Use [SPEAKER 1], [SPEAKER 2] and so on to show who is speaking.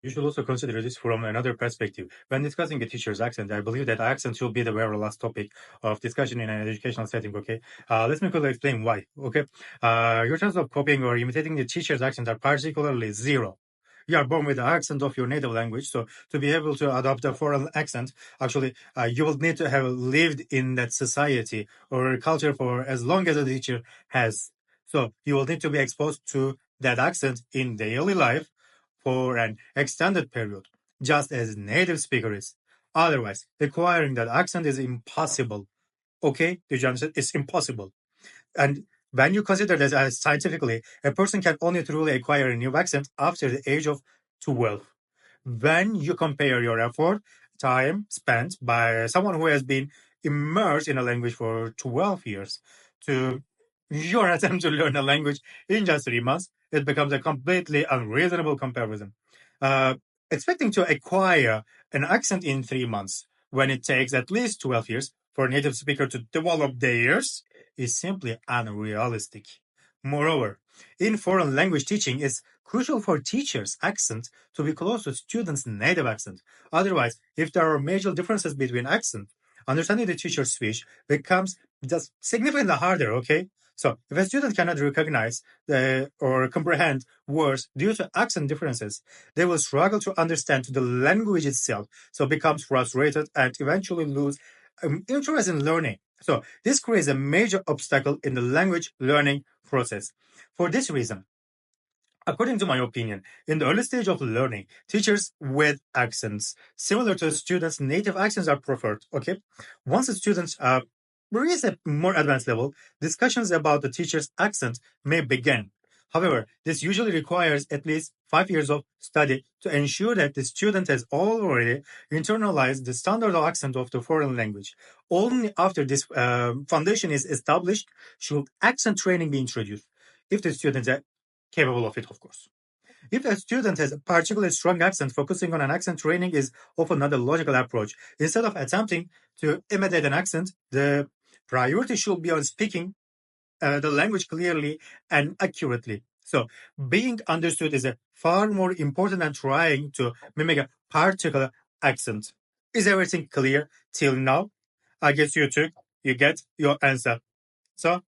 [SPEAKER 1] You should also consider this from another perspective. When discussing a teacher's accent, I believe that accent should be the very last topic of discussion in an educational setting, okay? Let me quickly explain why, okay? Your chances of copying or imitating the teacher's accent are particularly zero. You are born with the accent of your native language, so to be able to adopt a foreign accent, actually, you will need to have lived in that society or culture for as long as a teacher has. So you will need to be exposed to that accent in daily life for an extended period, just as native speaker is. Otherwise, acquiring that accent is impossible. Okay? Did you understand? It's impossible. And when you consider that scientifically, a person can only truly acquire a new accent after the age of 12. When you compare your effort, time spent by someone who has been immersed in a language for 12 years to your attempt to learn a language in just 3 months, it becomes a completely unreasonable comparison. Uh, Expecting to acquire an accent in 3 months when it takes at least 12 years for a native speaker to develop theirs is simply unrealistic. Moreover, in foreign language teaching, it's crucial for teachers' accent to be close to students' native accent. Otherwise, if there are major differences between accent, understanding the teacher's speech becomes just significantly harder, okay? So, if a student cannot recognize or comprehend words due to accent differences, they will struggle to understand the language itself, so becomes frustrated and eventually lose interest in learning. So, this creates a major obstacle in the language learning process. For this reason, according to my opinion, in the early stage of learning, teachers with accents similar to students' native accents are preferred. Okay, once the students reach a more advanced level, discussions about the teacher's accent may begin. However, this usually requires at least 5 years of study to ensure that the student has already internalized the standard accent of the foreign language. Only after this foundation is established should accent training be introduced. If the students are capable of it, of course. If a student has a particularly strong accent, focusing on an accent training is often not a logical approach. Instead of attempting to imitate an accent, the priority should be on speaking the language clearly and accurately. So, being understood is a far more important than trying to mimic a particular accent. Is everything clear till now? I guess you get your answer. So,